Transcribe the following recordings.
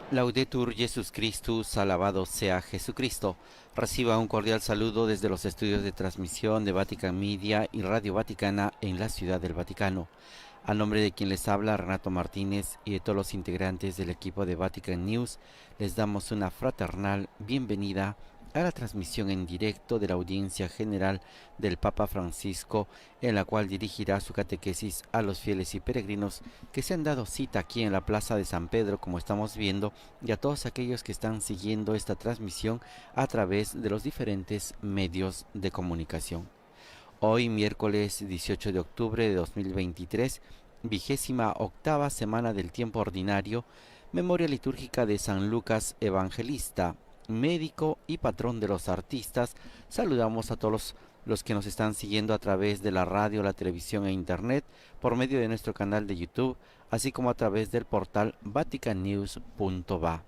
Laudetur Jesus Christus, alabado sea Jesucristo. Reciba un cordial saludo desde los estudios de transmisión de Vatican Media y Radio Vaticana en la Ciudad del Vaticano. A nombre de quien les habla, Renato Martínez, y de todos los integrantes del equipo de Vatican News, les damos una fraternal bienvenida a la transmisión en directo de la audiencia general del Papa Francisco, en la cual dirigirá su catequesis a los fieles y peregrinos que se han dado cita aquí en la Plaza de San Pedro, como estamos viendo, y a todos aquellos que están siguiendo esta transmisión a través de los diferentes medios de comunicación. Hoy, miércoles 18 de octubre de 2023, 28ª semana del tiempo ordinario, memoria litúrgica de San Lucas Evangelista, médico y patrón de los artistas. Saludamos a todos los que nos están siguiendo a través de la radio, la televisión e internet, por medio de nuestro canal de YouTube, así como a través del portal vaticannews.va.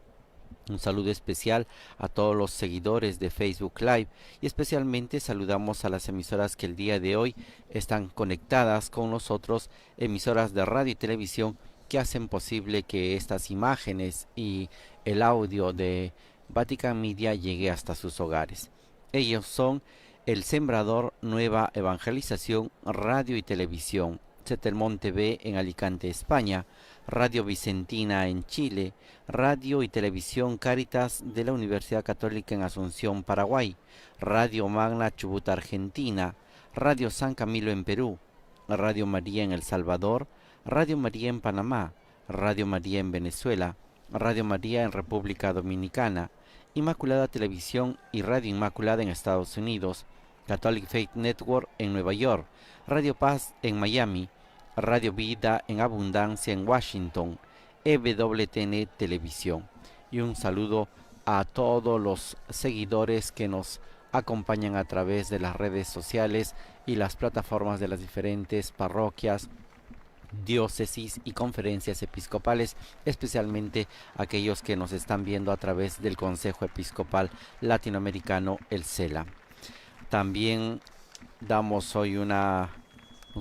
Un saludo especial a todos los seguidores de Facebook Live y especialmente saludamos a las emisoras que el día de hoy están conectadas con nosotros, emisoras de radio y televisión que hacen posible que estas imágenes y el audio de Vatican Media llegue hasta sus hogares. Ellos son El Sembrador, Nueva Evangelización, Radio y Televisión, Cetelmont TV en Alicante, España, Radio Vicentina en Chile, Radio y Televisión Cáritas de la Universidad Católica en Asunción, Paraguay, Radio Magna Chubut, Argentina, Radio San Camilo en Perú, Radio María en El Salvador, Radio María en Panamá, Radio María en Venezuela, Radio María en República Dominicana, Inmaculada Televisión y Radio Inmaculada en Estados Unidos, Catholic Faith Network en Nueva York, Radio Paz en Miami, Radio Vida en Abundancia en Washington, EWTN Televisión. Y un saludo a todos los seguidores que nos acompañan a través de las redes sociales y las plataformas de las diferentes parroquias, diócesis y conferencias episcopales, especialmente aquellos que nos están viendo a través del Consejo Episcopal Latinoamericano, el CELA. También damos hoy un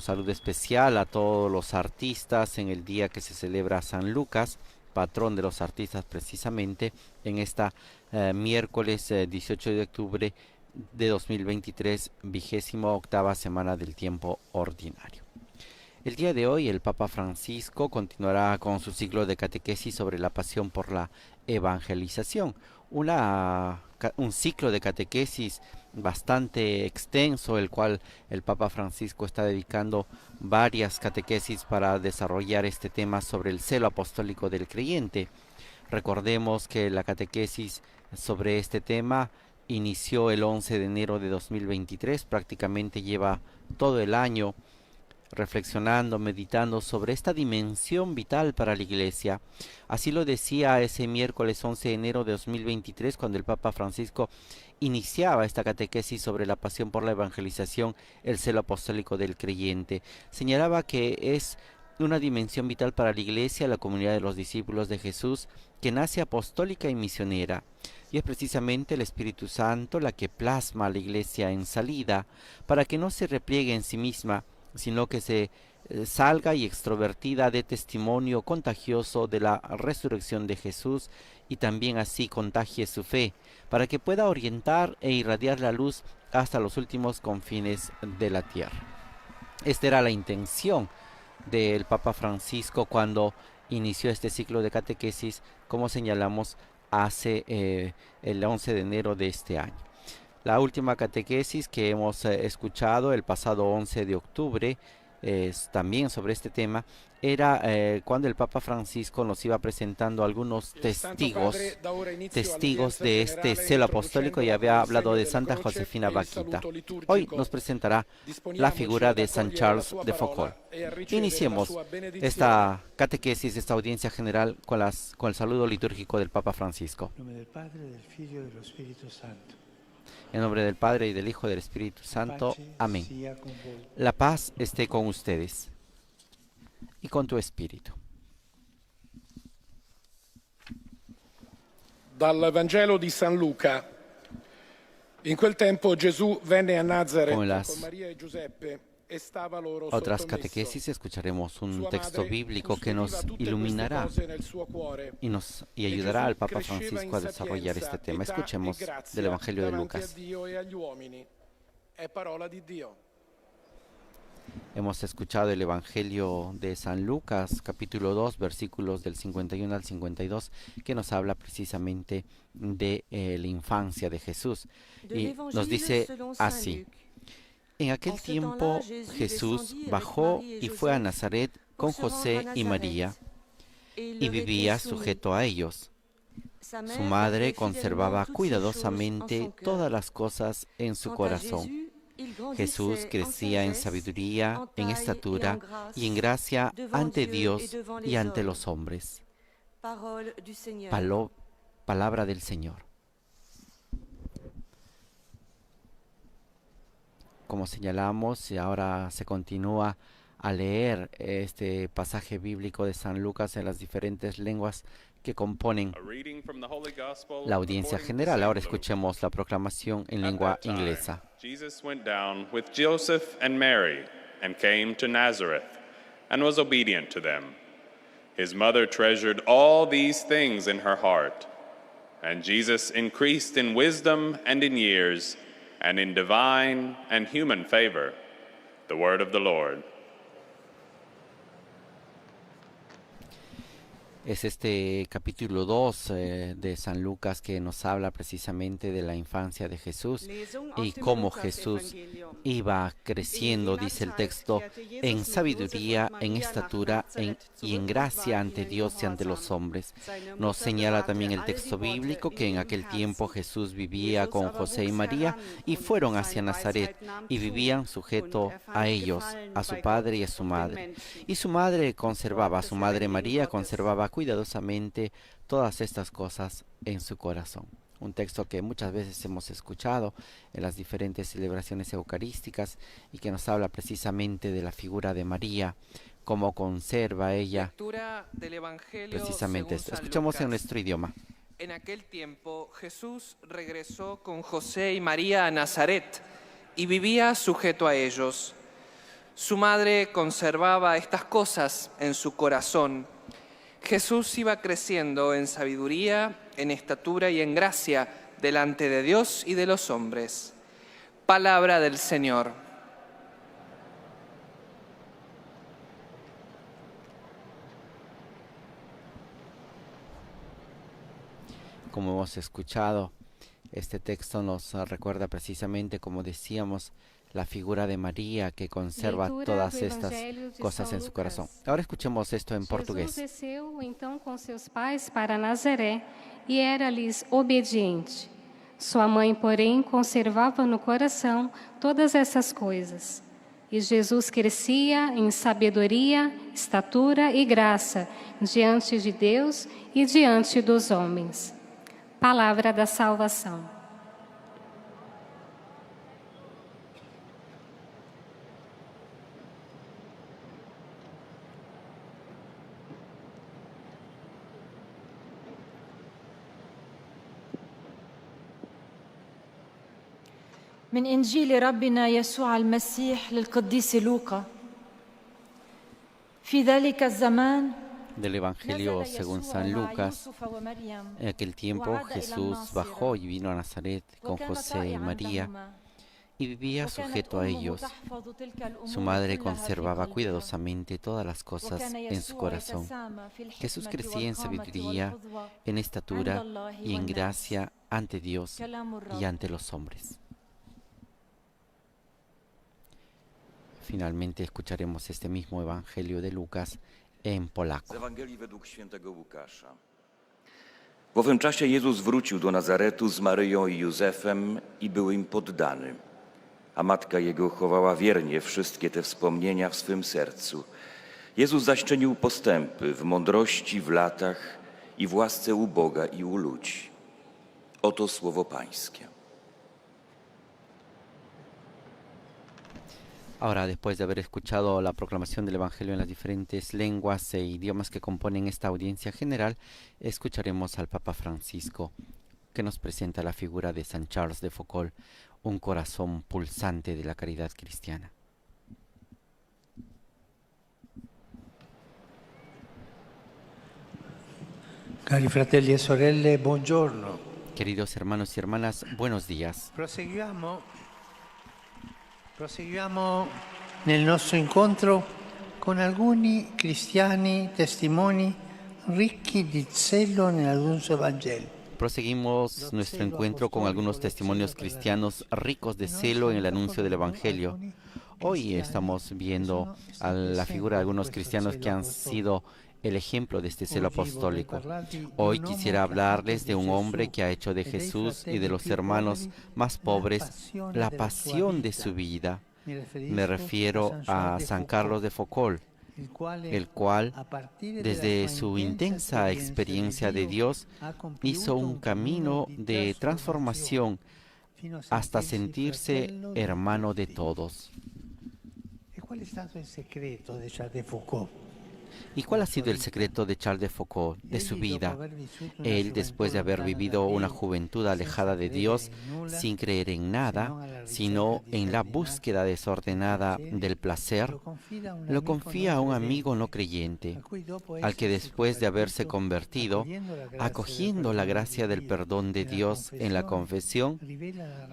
saludo especial a todos los artistas en el día que se celebra San Lucas, patrón de los artistas precisamente, en esta miércoles 18 de octubre de 2023, 28ª semana del tiempo ordinario. El día de hoy el Papa Francisco continuará con su ciclo de catequesis sobre la pasión por la evangelización, un ciclo de catequesis bastante extenso, el cual el Papa Francisco está dedicando varias catequesis para desarrollar este tema sobre el celo apostólico del creyente. Recordemos que la catequesis sobre este tema inició el 11 de enero de 2023, prácticamente lleva todo el año reflexionando, meditando sobre esta dimensión vital para la Iglesia. Así lo decía ese miércoles 11 de enero de 2023, cuando el Papa Francisco iniciaba esta catequesis sobre la pasión por la evangelización, el celo apostólico del creyente. Señalaba que es una dimensión vital para la Iglesia, la comunidad de los discípulos de Jesús, que nace apostólica y misionera. Y es precisamente el Espíritu Santo la que plasma a la Iglesia en salida, para que no se repliegue en sí misma, sino que se salga y extrovertida de testimonio contagioso de la resurrección de Jesús y también así contagie su fe, para que pueda orientar e irradiar la luz hasta los últimos confines de la tierra. Esta era la intención del Papa Francisco cuando inició este ciclo de catequesis, como señalamos, hace el 11 de enero de este año. La última catequesis que hemos escuchado el pasado 11 de octubre, también sobre este tema, era cuando el Papa Francisco nos iba presentando algunos testigos de este celo apostólico, y había hablado de Santa Josefina Bakhita. Hoy nos presentará la figura de San Charles de Foucauld. Iniciemos esta catequesis, esta audiencia general con el saludo litúrgico del Papa Francisco. En nombre del Padre, y del Hijo, y del Espíritu Santo. Amén. La paz esté con ustedes y con tu espíritu. Dal Vangelo di San Luca. In quel tempo Gesù venne a Nazareth con Maria e Giuseppe stava loro otras sottomesso. catequesis escucharemos un Sua texto madre bíblico que custodiva nos tutte queste iluminará cose nel suo cuore. y E ayudará al Gesù Papa cresceva in Francisco a desarrollar este sapienza, tema. età e Escuchemos del grazia Evangelio de davanti a Lucas. Dio e agli uomini. È parola di Dio. Hemos escuchado el Evangelio de San Lucas, capítulo 2, versículos del 51 al 52, que nos habla precisamente de la infancia de Jesús. Y nos dice así: en aquel tiempo Jesús bajó y fue a Nazaret con José y María, y vivía sujeto a ellos. Su madre conservaba cuidadosamente todas las cosas en su corazón. Jesús crecía en sabiduría, en estatura y en gracia ante Dios y ante los hombres. Palabra del Señor. Como señalamos, y ahora se continúa a leer este pasaje bíblico de San Lucas en las diferentes lenguas que componen la audiencia general. Ahora escuchemos la proclamación en lengua inglesa. Jesus went down with Joseph and Mary and came to Nazareth and was obedient to them. His mother treasured all these things in her heart. And Jesus increased in wisdom and in years and in divine and human favor. The word of the Lord. Es este capítulo 2 de San Lucas que nos habla precisamente de la infancia de Jesús y cómo Jesús iba creciendo, dice el texto, en sabiduría, en estatura y en gracia ante Dios y ante los hombres. Nos señala también el texto bíblico que en aquel tiempo Jesús vivía con José y María y fueron hacia Nazaret y vivían sujeto a ellos, a su padre y a su madre. Y su madre María conservaba cuidadosamente todas estas cosas en su corazón. Un texto que muchas veces hemos escuchado en las diferentes celebraciones eucarísticas y que nos habla precisamente de la figura de María, cómo conserva ella precisamente esto. Escuchamos en nuestro idioma. En aquel tiempo Jesús regresó con José y María a Nazaret y vivía sujeto a ellos. Su madre conservaba estas cosas en su corazón. Jesús iba creciendo en sabiduría, en estatura y en gracia delante de Dios y de los hombres. Palabra del Señor. Como hemos escuchado, este texto nos recuerda precisamente, como decíamos, la figura de María que conserva todas estas cosas en su corazón. Ahora escuchemos esto en portugués. Jesus desceu então com seus pais para Nazaré e era-lhes obediente. Sua mãe, porém, conservava no coração todas essas coisas. E Jesus crescia em sabedoria, estatura e graça diante de Deus e diante dos homens. Palavra da salvação. من إنجيل ربنا يسوع المسيح للقديس لوقا في ذلك الزمان Del Evangelio según San Lucas, en aquel tiempo Jesús bajó y vino a Nazaret con José y María y vivía sujeto a ellos. Su madre conservaba cuidadosamente todas las cosas en su corazón. Jesús crecía en sabiduría, en estatura y en gracia ante Dios y ante los hombres. Finalmente escucharemos este mismo Evangelio de Lucas en polaco. Z Ewangelii według świętego Łukasza. W owym czasie Jezus wrócił do Nazaretu z Maryją i Józefem i był im poddany, a matka Jego chowała wiernie wszystkie te wspomnienia w swym sercu. Jezus zaś czynił postępy w mądrości, w latach i w łasce u Boga i u ludzi. Oto słowo Pańskie. Ahora, después de haber escuchado la proclamación del Evangelio en las diferentes lenguas e idiomas que componen esta audiencia general, escucharemos al Papa Francisco, que nos presenta la figura de San Charles de Foucauld, un corazón pulsante de la caridad cristiana. Cari fratelli e sorelle, buongiorno. Queridos hermanos y hermanas, buenos días. Proseguiamo nel nostro incontro con alcuni cristiani testimoni ricchi di zelo nell'annuncio del Vangelo. Proseguimos nuestro encuentro con algunos testimonios cristianos ricos de celo en el anuncio del Evangelio. Hoy estamos viendo a la figura de algunos cristianos que han sido el ejemplo de este celo apostólico. Hoy quisiera hablarles de un hombre que ha hecho de Jesús y de los hermanos más pobres la pasión de su vida. Me refiero a San Carlos de Foucauld, el cual, desde su intensa experiencia de Dios, hizo un camino de transformación hasta sentirse hermano de todos. ¿Y cuál ha sido el secreto de Charles de Foucauld, de su vida? Él, después de haber vivido una juventud alejada de Dios, sin creer en nada, sino en la búsqueda desordenada del placer, lo confía a un amigo no creyente, al que después de haberse convertido, acogiendo la gracia del perdón de Dios en la confesión,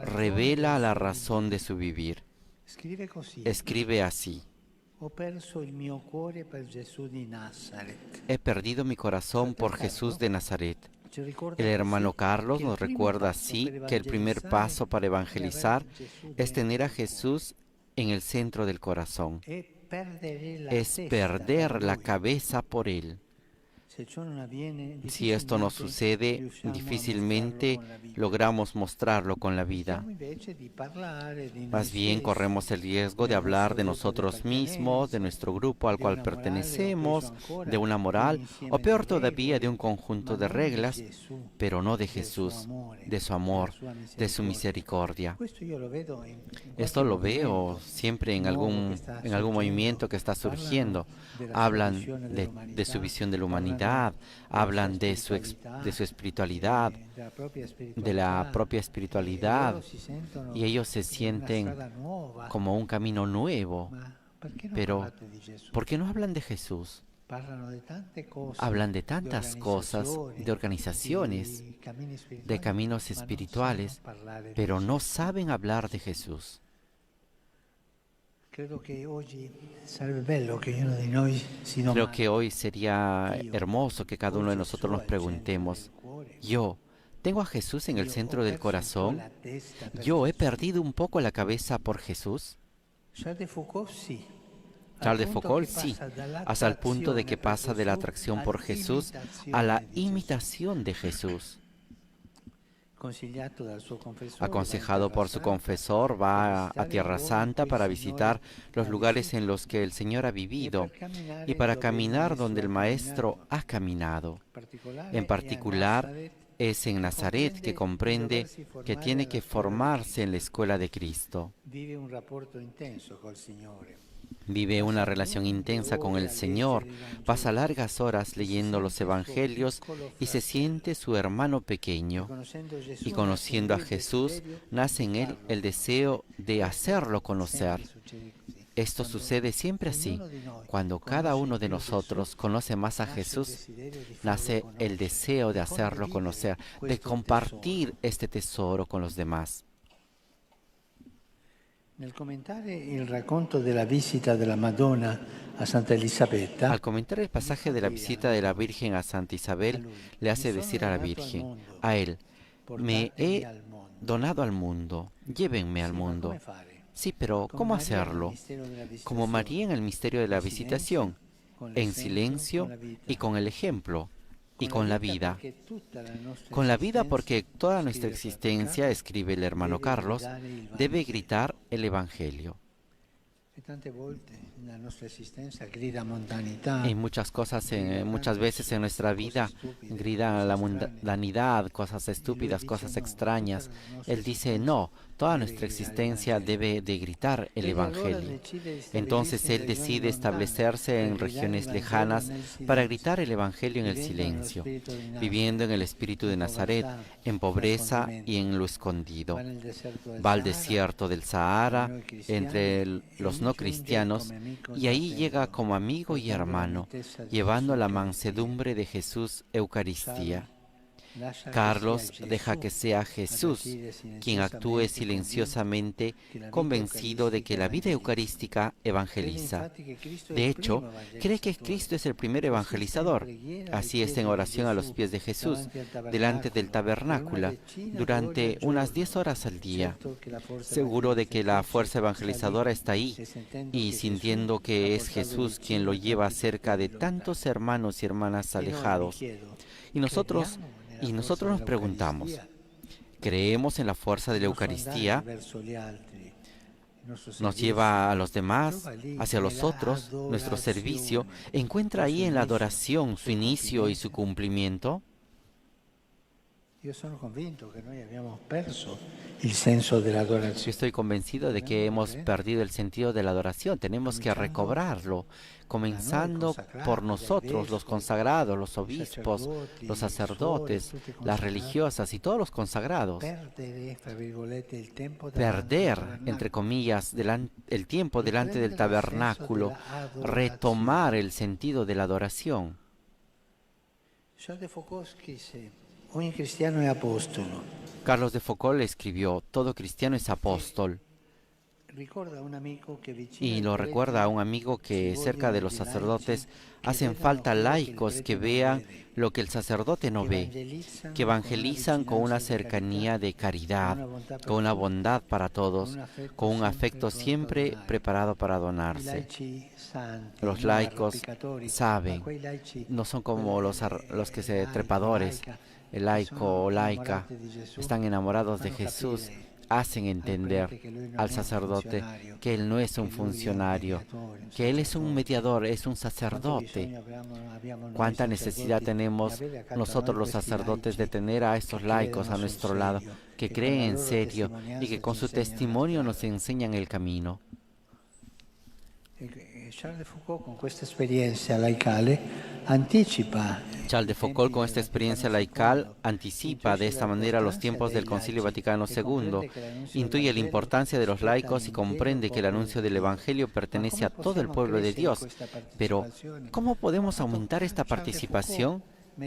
revela la razón de su vivir. Escribe así: he perdido mi corazón por Jesús de Nazaret. El hermano Carlos nos recuerda así que el primer paso para evangelizar es tener a Jesús en el centro del corazón. Es perder la cabeza por Él. Si esto no sucede, difícilmente logramos mostrarlo con la vida. Más bien corremos el riesgo de hablar de nosotros mismos, de nuestro grupo al cual pertenecemos, de una moral, o peor todavía, de un conjunto de reglas, pero no de Jesús, de su amor, de su misericordia. Esto lo veo siempre en algún movimiento que está surgiendo. Hablan de su visión de la humanidad, hablan de su espiritualidad, de la propia espiritualidad, y ellos se sienten como un camino nuevo. Pero, ¿por qué no hablan de Jesús? Hablan de tantas cosas, de organizaciones, de caminos espirituales, pero no saben hablar de Jesús. Creo que hoy sería hermoso que cada uno de nosotros nos preguntemos: ¿yo tengo a Jesús en el centro del corazón? ¿Yo he perdido un poco la cabeza por Jesús? Charles de Foucauld sí, hasta el punto de que pasa de la atracción por Jesús a la imitación de Jesús. Aconsejado por su confesor, va a Tierra Santa para visitar los lugares en los que el Señor ha vivido y para caminar donde el Maestro ha caminado. En particular, es en Nazaret que comprende que tiene que formarse en la escuela de Cristo. Vive una relación intensa con el Señor, pasa largas horas leyendo los Evangelios y se siente su hermano pequeño. Y conociendo a Jesús, nace en él el deseo de hacerlo conocer. Esto sucede siempre así. Cuando cada uno de nosotros conoce más a Jesús, nace el deseo de hacerlo conocer, de compartir este tesoro con los demás. Al comentar el racconto della visita della Madonna a Santa Elisabetta, al comentar el pasaje de la visita de la Virgen a Santa Isabel, le hace decir a la Virgen, a él: me he donado al mundo, llévenme al mundo. Sí, pero ¿cómo hacerlo? Como María en el misterio de la visitación, en silencio y con el ejemplo. Y con la vida. Con la vida porque toda nuestra existencia, escribe el hermano Carlos, debe gritar el Evangelio. Y muchas veces en nuestra vida grita la mundanidad, cosas estúpidas, cosas extrañas. Él dice, no, toda nuestra existencia debe de gritar el Evangelio. Entonces Él decide establecerse en regiones lejanas para gritar el Evangelio en el silencio, viviendo en el espíritu de Nazaret, en pobreza y en lo escondido. Va al desierto del Sahara, entre los no cristianos y ahí llega como amigo y hermano, llevando la mansedumbre de Jesús Eucaristía. Carlos deja que sea Jesús quien actúe silenciosamente, convencido de que la vida eucarística evangeliza. De hecho, cree que Cristo es el primer evangelizador. Así está en oración a los pies de Jesús, delante del tabernáculo, durante unas 10 horas al día, seguro de que la fuerza evangelizadora está ahí, y sintiendo que es Jesús quien lo lleva cerca de tantos hermanos y hermanas alejados. Y nosotros nos preguntamos, ¿creemos en la fuerza de la Eucaristía? ¿Nos lleva a los demás, hacia los otros? ¿Nuestro servicio encuentra ahí en la adoración su inicio y su cumplimiento? Yo estoy convencido de que hemos perdido el sentido de la adoración. Tenemos que recobrarlo, comenzando por nosotros, los consagrados, los obispos, los sacerdotes, las religiosas y todos los consagrados. Perder, entre comillas, el tiempo delante del tabernáculo, retomar el sentido de la adoración. Carlos de Foucault escribió, todo cristiano es apóstol. Y lo recuerda a un amigo que cerca de los sacerdotes hacen falta laicos que vean lo que el sacerdote no ve, que evangelizan con una cercanía de caridad, con una bondad para todos, con un afecto siempre preparado para donarse. Los laicos saben, no son como los que se trepadores. El laico o laica están enamorados de Jesús, hacen entender al sacerdote que él no es un funcionario, que él es un mediador, es un sacerdote. ¿Cuánta necesidad tenemos nosotros los sacerdotes de tener a estos laicos a nuestro lado, que creen en serio y que con su testimonio nos enseñan el camino? Charles de Foucault con esta experiencia laical anticipa de esta manera los tiempos del Concilio Vaticano II, intuye la importancia de los laicos y comprende que el anuncio del Evangelio pertenece a todo el pueblo de Dios. Pero, ¿cómo podemos aumentar esta participación?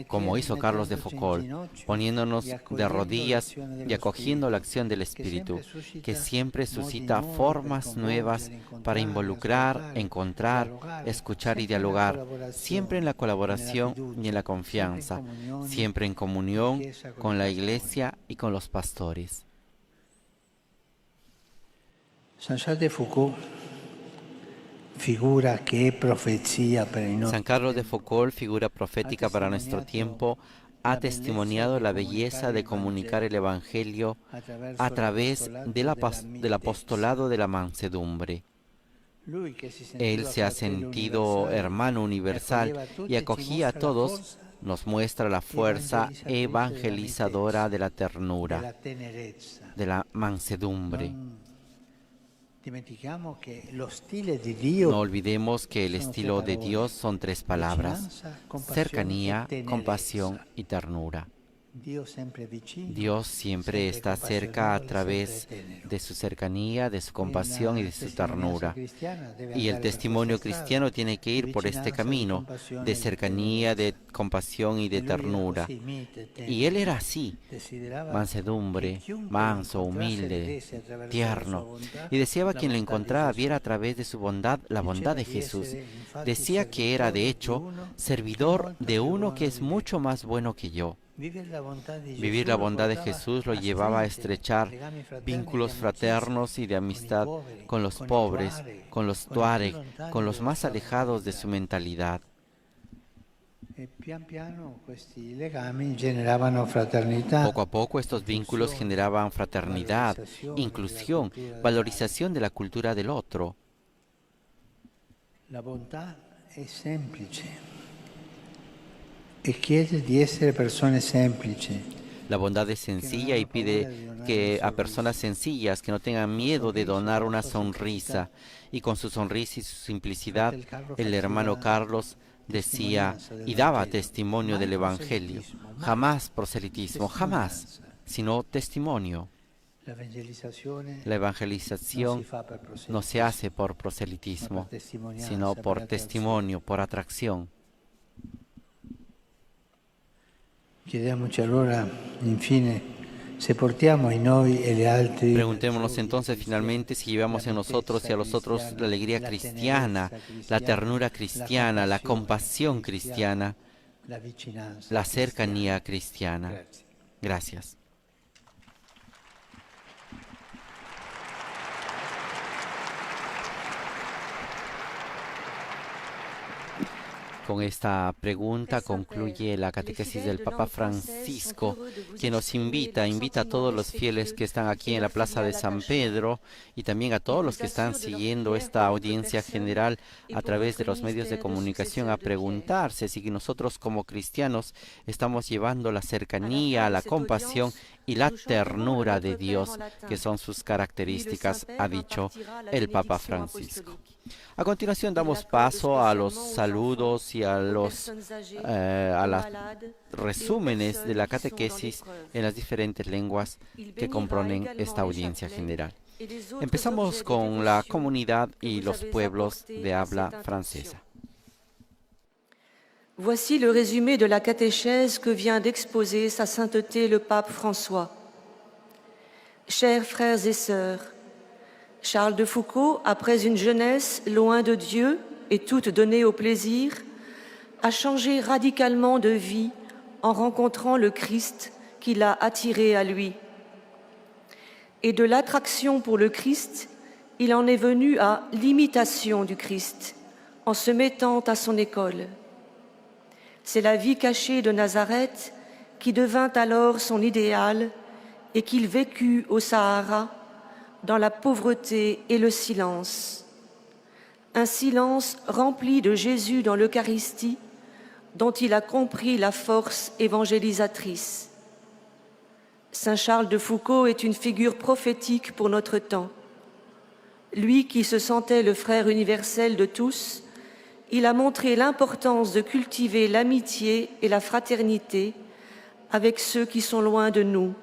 Como hizo Carlos de Foucault, poniéndonos de rodillas y acogiendo la acción del Espíritu, que siempre suscita formas nuevas para involucrar, encontrar, escuchar y dialogar, siempre en la colaboración y en la confianza, siempre en comunión con la Iglesia y con los pastores. San Carlos de Foucault, figura profética para nuestro tiempo, ha testimoniado la belleza de comunicar el Evangelio a través del apostolado de la mansedumbre. Él se ha sentido hermano universal y acogía a todos, nos muestra la fuerza evangelizadora de la ternura, de la mansedumbre. No olvidemos que el estilo de Dios son 3 palabras: cercanía, compasión y ternura. Dios siempre está cerca a través de su cercanía, de su compasión y de su ternura. Y el testimonio cristiano tiene que ir por este camino de cercanía, de compasión y de ternura. Y él era así, mansedumbre, manso, humilde, tierno. Y deseaba que quien lo encontraba viera a través de su bondad la bondad de Jesús. Decía que era, de hecho, servidor de uno que es mucho más bueno que yo. Vivir la bondad de Jesús lo llevaba a estrechar vínculos fraternos y de amistad con los pobres, con los tuareg, con los más alejados de su mentalidad. Poco a poco estos vínculos generaban fraternidad, inclusión, valorización de la cultura del otro. La bondad es semplice. E chiede di essere persone semplici. La bondad es sencilla y pide que a personas sencillas que no tengan miedo de donar una sonrisa. Y con su sonrisa y su simplicidad, el hermano Carlos decía y daba testimonio del Evangelio. Jamás proselitismo, jamás, sino testimonio. La evangelización no se hace por proselitismo, sino por testimonio, por atracción. Chiediamoci allora, infine, se portiamo in noi e gli altri. Preguntémonos entonces finalmente si llevamos en nosotros y a los otros la alegría cristiana, la ternura cristiana, la compasión cristiana, la cercanía cristiana. Gracias. Con esta pregunta concluye la catequesis del Papa Francisco, que nos invita a todos los fieles que están aquí en la Plaza de San Pedro y también a todos los que están siguiendo esta audiencia general a través de los medios de comunicación a preguntarse si nosotros como cristianos estamos llevando la cercanía, la compasión y la ternura de Dios, que son sus características, ha dicho el Papa Francisco. A continuación damos paso a los saludos y a los resúmenes de la catequesis en las diferentes lenguas que componen esta audiencia general. Empezamos con la comunidad y los pueblos de habla francesa. Voici le résumé de la catéchèse que vient d'exposer Sa Sainteté le Pape François. Chers frères et sœurs, Charles de Foucauld, après une jeunesse loin de Dieu et toute donnée au plaisir, a changé radicalement de vie en rencontrant le Christ qui l'a attiré à lui. Et de l'attraction pour le Christ, il en est venu à l'imitation du Christ, en se mettant à son école. C'est la vie cachée de Nazareth qui devint alors son idéal et qu'il vécut au Sahara dans la pauvreté et le silence. Un silence rempli de Jésus dans l'Eucharistie dont il a compris la force évangélisatrice. Saint Charles de Foucauld est une figure prophétique pour notre temps. Lui qui se sentait le frère universel de tous, il a montré l'importance de cultiver l'amitié et la fraternité avec ceux qui sont loin de nous,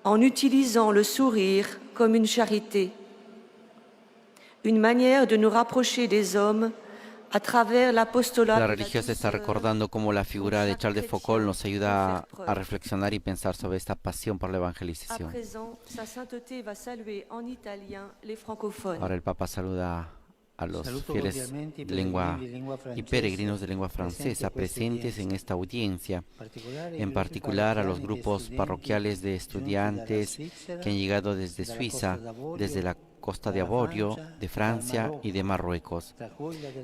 en utilisant le sourire comme une charité, une manière de nous rapprocher des hommes a travers l'apostolat. La religiosa está recordando cómo la figura de Charles de Foucauld nos ayuda a reflexionar y pensar sobre esta pasión por la evangelización. Ahora el Papa saluda a los fieles de lengua y peregrinos de lengua francesa presentes en esta audiencia, en particular a los grupos parroquiales de estudiantes que han llegado desde Suiza, desde la Costa de Avorio, de Francia y de Marruecos,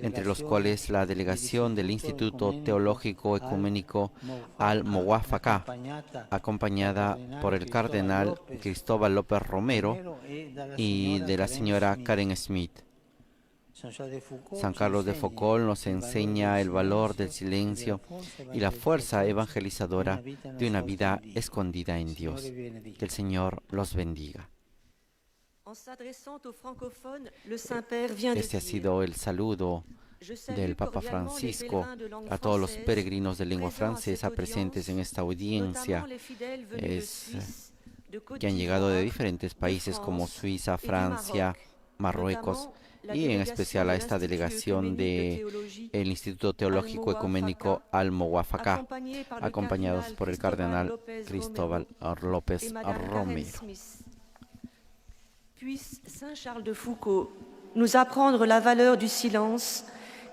entre los cuales la delegación del Instituto Teológico Ecuménico Al-Muwafaqa, acompañada por el cardenal Cristóbal López Romero y de la señora Karen Smith. San Carlos de Foucauld nos enseña el valor del silencio y la fuerza evangelizadora de una vida escondida en Dios. Que el Señor los bendiga. Este ha sido el saludo del Papa Francisco a todos los peregrinos de lengua francesa presentes en esta audiencia, que han llegado de diferentes países como Suiza, Francia, Marruecos, y en especial a esta delegación del Instituto Teológico Ecuménico Al-Muwafaqa, acompañados por el cardenal Cristóbal López Romero. Puisse Saint Charles de Foucauld nous apprendre la valeur du silence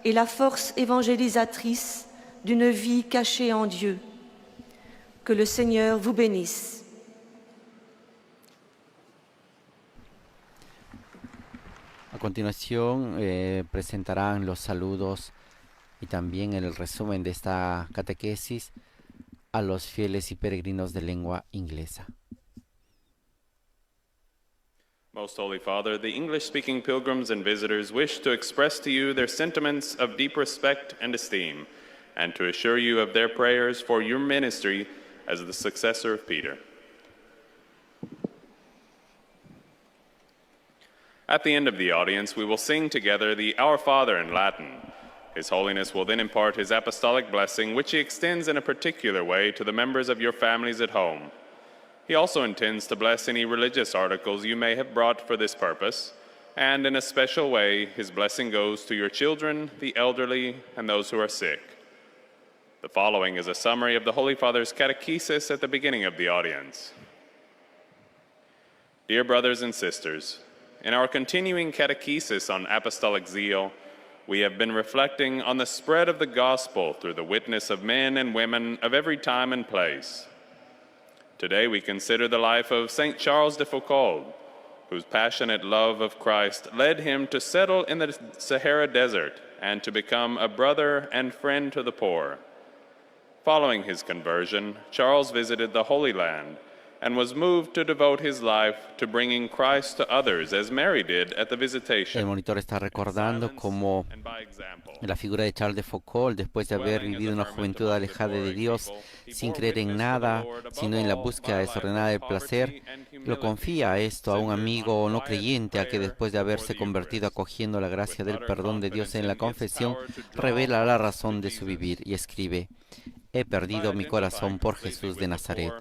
et la force évangélisatrice d'une vie cachée en Dieu. Que le Seigneur vous bénisse. A continuación presentarán los saludos y también el resumen de esta catequesis a los fieles y peregrinos de lengua inglesa. Most Holy Father, the English-speaking pilgrims and visitors wish to express to you their sentiments of deep respect and esteem, and to assure you of their prayers for your ministry as the successor of Peter. At the end of the audience, we will sing together the Our Father in Latin. His Holiness will then impart his apostolic blessing, which he extends in a particular way to the members of your families at home. He also intends to bless any religious articles you may have brought for this purpose, and in a special way, his blessing goes to your children, the elderly, and those who are sick. The following is a summary of the Holy Father's catechesis at the beginning of the audience. Dear brothers and sisters, in our continuing catechesis on apostolic zeal, we have been reflecting on the spread of the gospel through the witness of men and women of every time and place. Today we consider the life of St. Charles de Foucauld, whose passionate love of Christ led him to settle in the Sahara Desert and to become a brother and friend to the poor. Following his conversion, Charles visited the Holy Land and was moved to devote his life to bringing Christ to others, as Mary did at the visitation. El monitor está recordando cómo la figura de Charles de Foucauld, después de haber vivido una juventud alejada de Dios, sin creer en nada, sino en la búsqueda desordenada del placer, lo confía esto a un amigo no creyente, a que después de haberse convertido acogiendo la gracia del perdón de Dios en la confesión, revela la razón de su vivir y escribe: he perdido mi corazón por Jesús de Nazaret.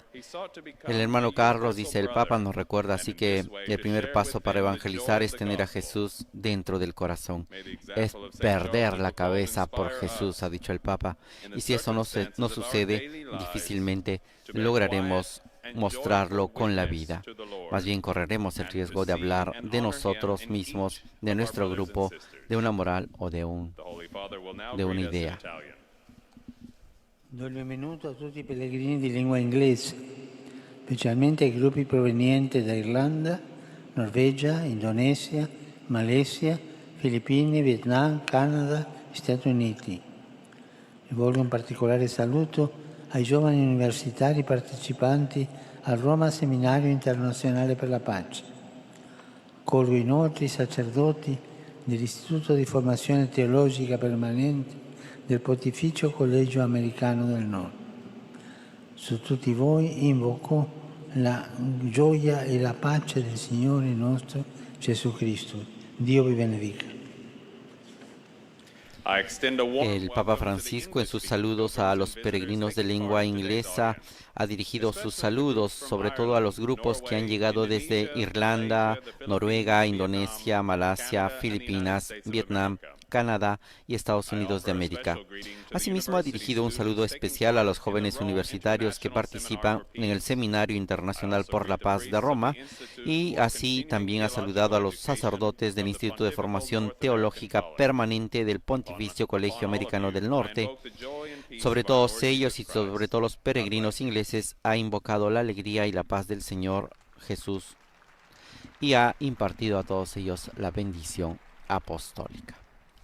El hermano Carlos, dice el Papa, nos recuerda así que el primer paso para evangelizar es tener a Jesús dentro del corazón. Es perder la cabeza por Jesús, ha dicho el Papa. Y si eso no sucede, difícilmente lograremos mostrarlo con la vida. Más bien correremos el riesgo de hablar de nosotros mismos, de nuestro grupo, de una moral o de una idea. Do il benvenuto a tutti i pellegrini di lingua inglese, specialmente ai gruppi provenienti da Irlanda, Norvegia, Indonesia, Malesia, Filippine, Vietnam, Canada e Stati Uniti. Rivolgo un particolare saluto ai giovani universitari partecipanti al Roma Seminario Internazionale per la Pace. Colgo inoltre i sacerdoti dell'Istituto di Formazione Teologica Permanente del Pontificio Collegio Americano del Nord. Su tutti voi invoco la gioia e la pace del Signore nostro Gesù Cristo. Dio vi benedica. El Papa Francisco, en sus saludos a los peregrinos de lengua inglesa, ha dirigido sus saludos sobre todo a los grupos que han llegado desde Irlanda, Noruega, Indonesia, Malasia, Filipinas, Vietnam, Canadá y Estados Unidos de América. Asimismo, ha dirigido un saludo especial a los jóvenes universitarios que participan en el Seminario Internacional por la Paz de Roma, y así también ha saludado a los sacerdotes del Instituto de Formación Teológica Permanente del Pontificio Colegio Americano del Norte. Sobre todos ellos y sobre todos los peregrinos ingleses ha invocado la alegría y la paz del Señor Jesús y ha impartido a todos ellos la bendición apostólica.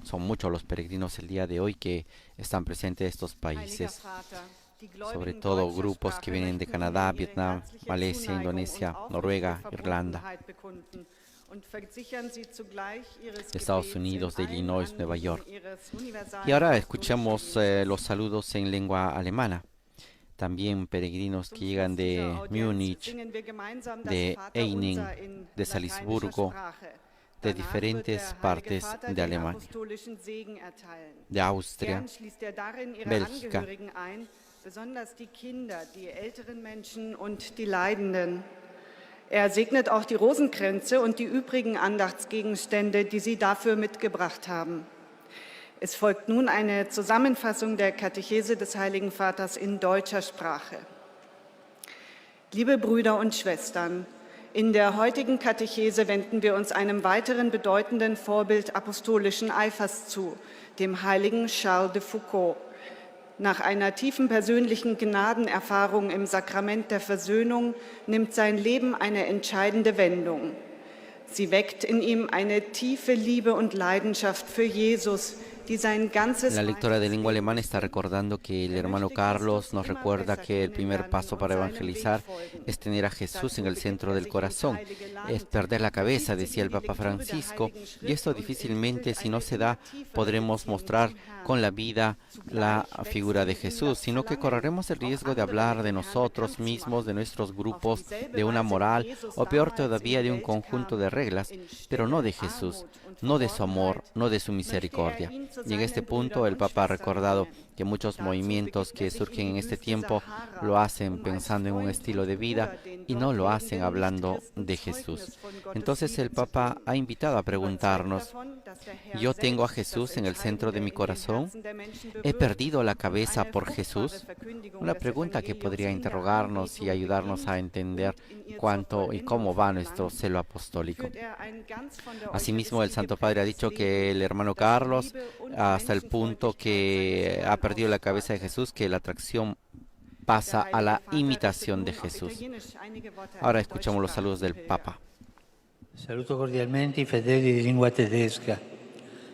Son muchos los peregrinos el día de hoy que están presentes en estos países, sobre todo grupos que vienen de Canadá, Vietnam, Malasia, Indonesia, Noruega, Irlanda, Estados Unidos, de Illinois, Nueva York. Y ahora escuchamos los saludos en lengua alemana. También peregrinos que llegan de Múnich, de Eining, de Salisburgo, de diferentes partes de Alemania, de Austria, Bélgica. Besonders die Kinder, die älteren Menschen und die Leidenden. Segnet auch die Rosenkränze und die übrigen Andachtsgegenstände, die Sie dafür mitgebracht haben. Es folgt nun eine Zusammenfassung der Katechese des Heiligen Vaters in deutscher Sprache. Liebe Brüder und Schwestern, in der heutigen Katechese wenden wir uns einem weiteren bedeutenden Vorbild apostolischen Eifers zu, dem heiligen Charles de Foucauld. Nach einer tiefen persönlichen Gnadenerfahrung im Sakrament der Versöhnung nimmt sein Leben eine entscheidende Wendung. Sie weckt in ihm eine tiefe Liebe und Leidenschaft für Jesus, La lectora de lengua alemana está recordando que el hermano Carlos nos recuerda que el primer paso para evangelizar es tener a Jesús en el centro del corazón. Es perder la cabeza, decía el Papa Francisco, y esto difícilmente, si no se da, podremos mostrar con la vida la figura de Jesús, sino que correremos el riesgo de hablar de nosotros mismos, de nuestros grupos, de una moral, o peor todavía, de un conjunto de reglas, pero no de Jesús, no de su amor, no de su misericordia. Y en este punto el Papa ha recordado que muchos movimientos que surgen en este tiempo lo hacen pensando en un estilo de vida y no lo hacen hablando de Jesús. Entonces el Papa ha invitado a preguntarnos: ¿yo tengo a Jesús en el centro de mi corazón? ¿He perdido la cabeza por Jesús? Una pregunta que podría interrogarnos y ayudarnos a entender cuánto y cómo va nuestro celo apostólico. Asimismo, el Santo Padre ha dicho que el hermano Carlos, hasta el punto que ha perdido la cabeza de Jesús, que la atracción pasa a la imitación de Jesús. Ahora escuchamos los saludos del Papa. Saluto cordialmente i fedeli di lingua tedesca.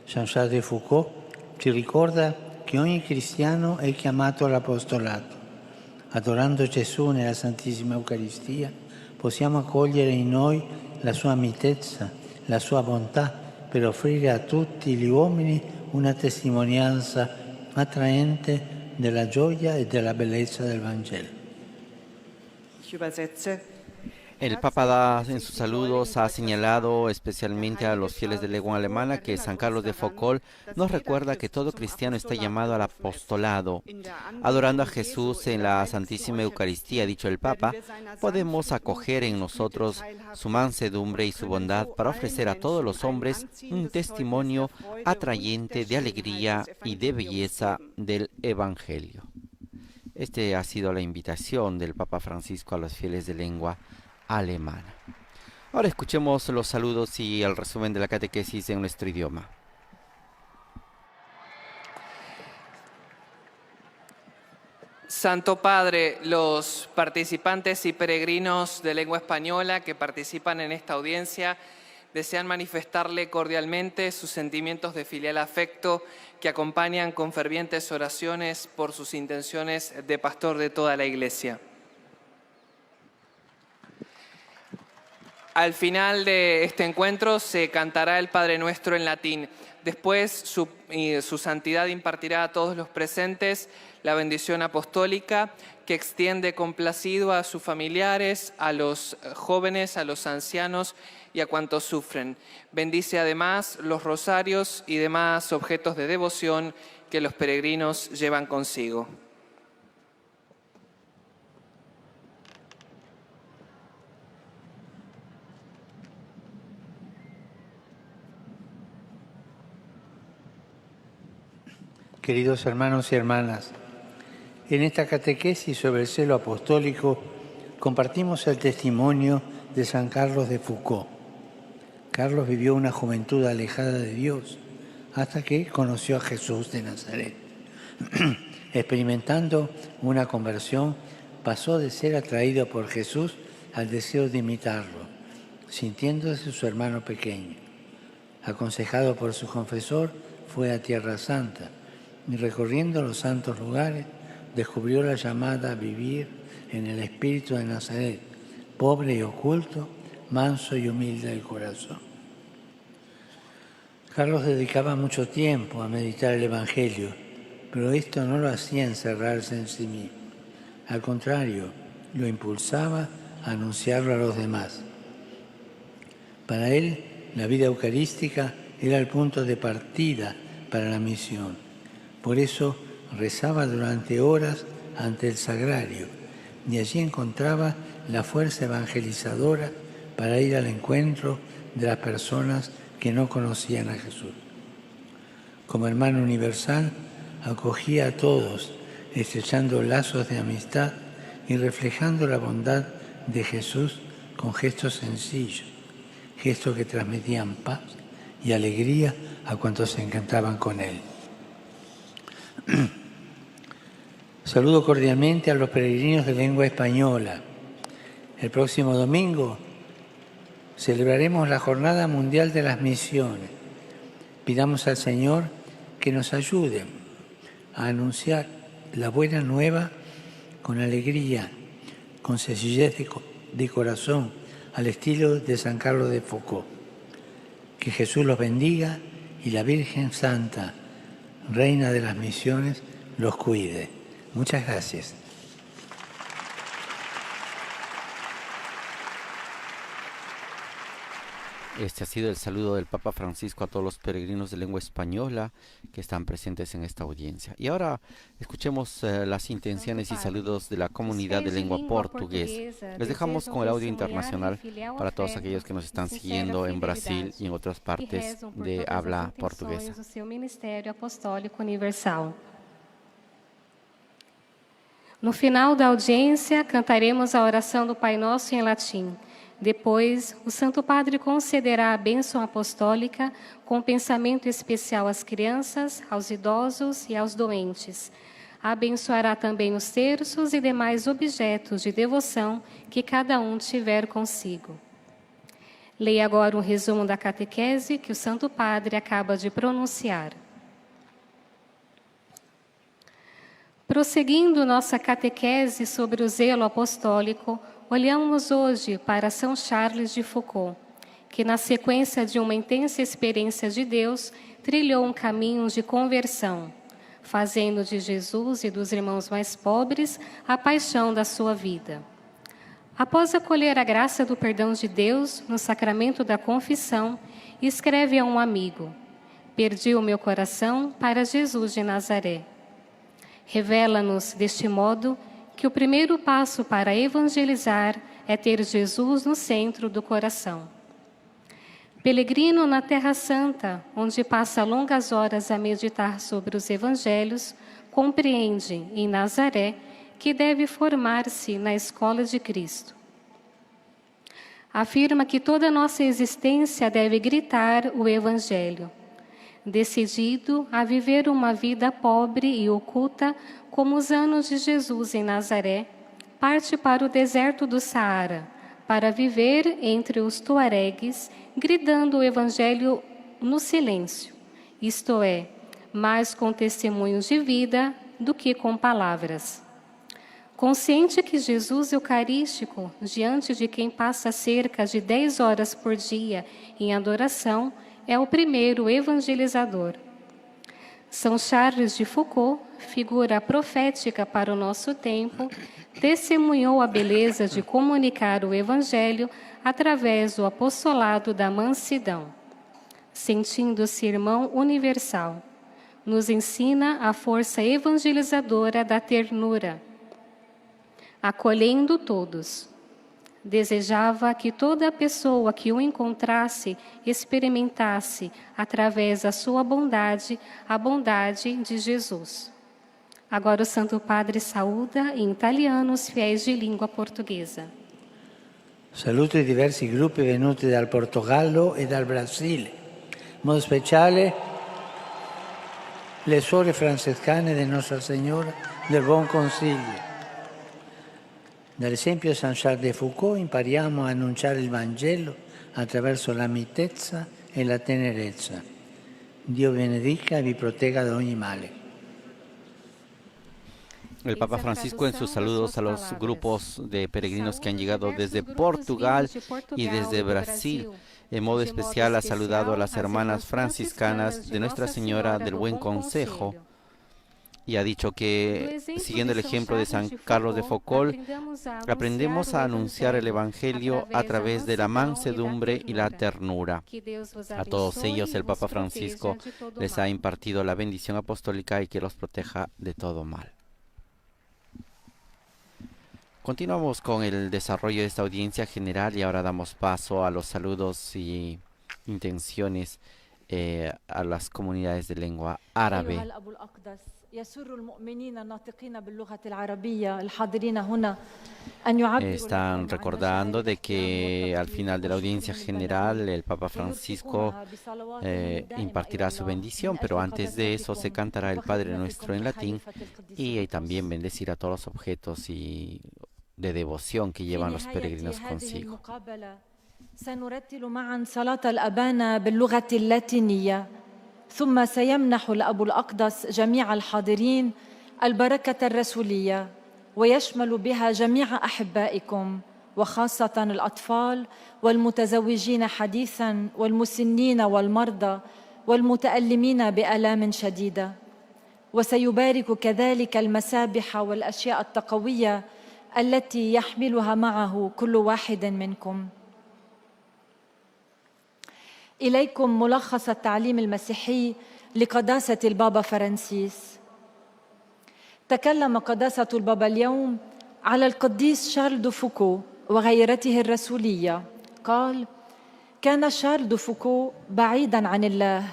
Jean-Charles de Foucault ci ricorda che ogni cristiano è chiamato all'apostolato. Adorando Gesù nella Santissima Eucaristia, possiamo accogliere in noi la sua mitezza, la sua bontà, per offrire a tutti gli uomini una testimonianza attraente della gioia e della bellezza del Vangelo. El Papa en sus saludos ha señalado especialmente a los fieles de lengua alemana que San Carlos de Foucault nos recuerda que todo cristiano está llamado al apostolado. Adorando a Jesús en la Santísima Eucaristía, ha dicho el Papa, podemos acoger en nosotros su mansedumbre y su bondad para ofrecer a todos los hombres un testimonio atrayente de alegría y de belleza del Evangelio. Esta ha sido la invitación del Papa Francisco a los fieles de lengua alemana. Ahora escuchemos los saludos y el resumen de la catequesis en nuestro idioma. Santo Padre, los participantes y peregrinos de lengua española que participan en esta audiencia desean manifestarle cordialmente sus sentimientos de filial afecto que acompañan con fervientes oraciones por sus intenciones de pastor de toda la Iglesia. Al final de este encuentro se cantará el Padre Nuestro en latín. Después su santidad impartirá a todos los presentes la bendición apostólica que extiende complacido a sus familiares, a los jóvenes, a los ancianos y a cuantos sufren. Bendice además los rosarios y demás objetos de devoción que los peregrinos llevan consigo. Queridos hermanos y hermanas, en esta catequesis sobre el celo apostólico compartimos el testimonio de San Carlos de Foucault. Carlos vivió una juventud alejada de Dios hasta que conoció a Jesús de Nazaret. Experimentando una conversión, pasó de ser atraído por Jesús al deseo de imitarlo, sintiéndose su hermano pequeño. Aconsejado por su confesor, fue a Tierra Santa y recorriendo los santos lugares, descubrió la llamada a vivir en el espíritu de Nazaret, pobre y oculto, manso y humilde de corazón. Carlos dedicaba mucho tiempo a meditar el Evangelio, pero esto no lo hacía encerrarse en sí mismo. Al contrario, lo impulsaba a anunciarlo a los demás. Para él, la vida eucarística era el punto de partida para la misión. Por eso rezaba durante horas ante el sagrario y allí encontraba la fuerza evangelizadora para ir al encuentro de las personas que no conocían a Jesús. Como hermano universal, acogía a todos, estrechando lazos de amistad y reflejando la bondad de Jesús con gestos sencillos, gestos que transmitían paz y alegría a cuantos se encantaban con él. Saludo cordialmente a los peregrinos de lengua española. El próximo domingo celebraremos la Jornada Mundial de las Misiones. Pidamos al Señor que nos ayude a anunciar la buena nueva con alegría, con sencillez de corazón, al estilo de San Carlos de Foucault. Que Jesús los bendiga y la Virgen Santa, Reina de las Misiones, los cuide. Muchas gracias. Este ha sido el saludo del Papa Francisco a todos los peregrinos de lengua española que están presentes en esta audiencia. Y ahora escuchemos las intenciones y saludos de la comunidad de lengua portuguesa. Les dejamos con el audio internacional para todos aquellos que nos están siguiendo en Brasil y en otras partes de habla portuguesa. No final da audiência, cantaremos a oração do Pai Nosso em latim. Depois, o Santo Padre concederá a bênção apostólica com pensamento especial às crianças, aos idosos e aos doentes. Abençoará também os terços e demais objetos de devoção que cada um tiver consigo. Leia agora um resumo da catequese que o Santo Padre acaba de pronunciar. Prosseguindo nossa catequese sobre o zelo apostólico, olhamos hoje para São Charles de Foucault, que na sequência de uma intensa experiência de Deus, trilhou um caminho de conversão, fazendo de Jesus e dos irmãos mais pobres a paixão da sua vida. Após acolher a graça do perdão de Deus no sacramento da confissão, escreve a um amigo: "Perdi o meu coração para Jesus de Nazaré." Revela-nos, deste modo, que o primeiro passo para evangelizar é ter Jesus no centro do coração. Peregrino na Terra Santa, onde passa longas horas a meditar sobre os evangelhos, compreende, em Nazaré, que deve formar-se na escola de Cristo. Afirma que toda nossa existência deve gritar o evangelho. Decidido a viver uma vida pobre e oculta, como os anos de Jesus em Nazaré, parte para o deserto do Saara, para viver entre os tuaregues, gritando o evangelho no silêncio, isto é, mais com testemunhos de vida do que com palavras. Consciente que Jesus Eucarístico, diante de quem passa cerca de 10 horas por dia em adoração, é o primeiro evangelizador. São Charles de Foucault, figura profética para o nosso tempo, testemunhou a beleza de comunicar o Evangelho através do apostolado da mansidão. Sentindo-se irmão universal, nos ensina a força evangelizadora da ternura, acolhendo todos. Desejava que toda pessoa que o encontrasse experimentasse, através da sua bondade, a bondade de Jesus. Agora o Santo Padre saúda em italiano os fiéis de língua portuguesa. Saluto i diversi gruppi venuti dal Portogallo e dal Brasile, in modo speciale le suore francescane di Nostra Signora del Buon Consiglio. Dall'esempio di San Charles de Foucault impariamo a annunciare il Vangelo attraverso la mitezza e la tenerezza. Dio benedica e vi protegga da ogni male. El Papa Francisco en sus saludos a los grupos de peregrinos que han llegado desde Portugal y desde Brasil, en modo especial ha saludado a las hermanas franciscanas de Nuestra Señora del Buen Consejo y ha dicho que, siguiendo el ejemplo de San Carlos de Foucault, aprendemos a anunciar el Evangelio a través de la mansedumbre y la ternura. A todos ellos el Papa Francisco les ha impartido la bendición apostólica y que los proteja de todo mal. Continuamos con el desarrollo de esta audiencia general y ahora damos paso a los saludos y intenciones a las comunidades de lengua árabe. Están recordando de que al final de la audiencia general el Papa Francisco impartirá su bendición, pero antes de eso se cantará el Padre Nuestro en latín y también bendecirá a todos los objetos y de devoción que llevan los peregrinos consigo. سنرتل معا صلاة الأبانا باللغة اللاتينية ثم سيمنح الأب الأقدس جميع الحاضرين البركة الرسولية ويشمل بها جميع أحبائكم وخاصة الأطفال والمتزوجين حديثاً والمسنين والمرضى والمتألمين بآلام شديدة وسيبارك كذلك المسابح والأشياء التقوية التي يحملها معه كل واحد منكم. إليكم ملخص التعليم المسيحي لقداسة البابا فرانسيس. تكلم قداسة البابا اليوم على القديس شارل دو فوكو وغيرته الرسولية. قال: كان شارل دو فوكو بعيداً عن الله،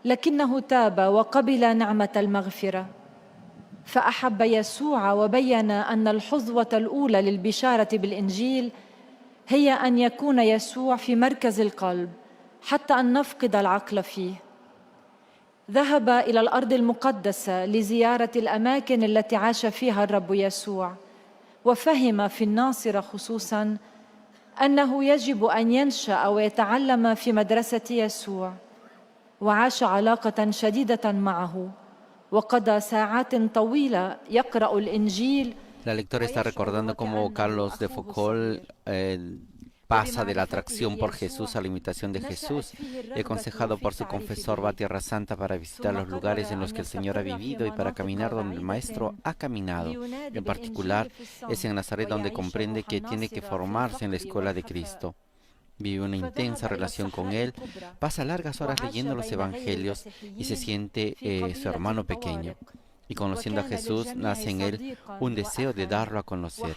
لكنه تاب وقبل نعمة المغفرة، فأحب يسوع وبين أن الحظوة الأولى للبشارة بالإنجيل هي أن يكون يسوع في مركز القلب حتى أن نفقد العقل فيه. ذهب إلى الأرض المقدسة لزيارة الأماكن التي عاش فيها الرب يسوع، وفهم في الناصرة خصوصاً أنه يجب أن ينشأ ويتعلم في مدرسة يسوع، وعاش علاقة شديدة معه وقضى ساعات طويلة يقرأ الإنجيل. La lectora está recordando cómo Carlos de Foucauld pasa de la atracción por Jesús a la imitación de Jesús, y aconsejado por su confesor va a Tierra Santa para visitar los lugares en los que el Señor ha vivido y para caminar donde el Maestro ha caminado. En particular, es en Nazaret donde comprende que tiene que formarse en la escuela de Cristo. Vive una intensa relación con Él, pasa largas horas leyendo los Evangelios y se siente su hermano pequeño. Y conociendo a Jesús, nace en él un deseo de darlo a conocer.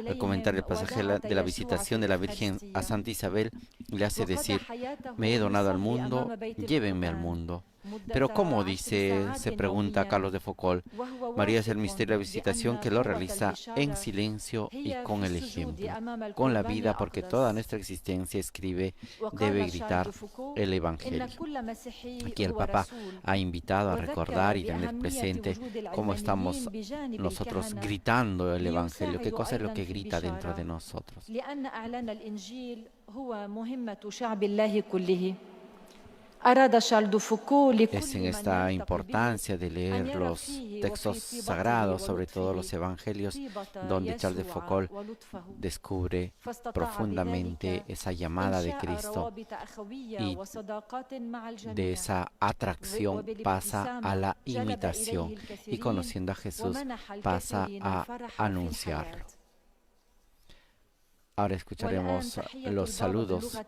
Al comentar el pasaje de la visitación de la Virgen a Santa Isabel, le hace decir: me he donado al mundo, llévenme al mundo. Pero ¿cómo dice? Se pregunta Carlos de Foucauld. María es el misterio de la visitación que lo realiza en silencio y con el ejemplo, con la vida, porque toda nuestra existencia, escribe, debe gritar el Evangelio. Aquí el Papa ha invitado a recordar y tener presente cómo estamos nosotros gritando el Evangelio. ¿Qué cosa es lo que grita dentro de nosotros? Es en esta importancia de leer los textos sagrados, sobre todo los evangelios, donde Charles de Foucauld descubre profundamente esa llamada de Cristo, y de esa atracción pasa a la imitación, y conociendo a Jesús pasa a anunciarlo. Ahora escucharemos los saludos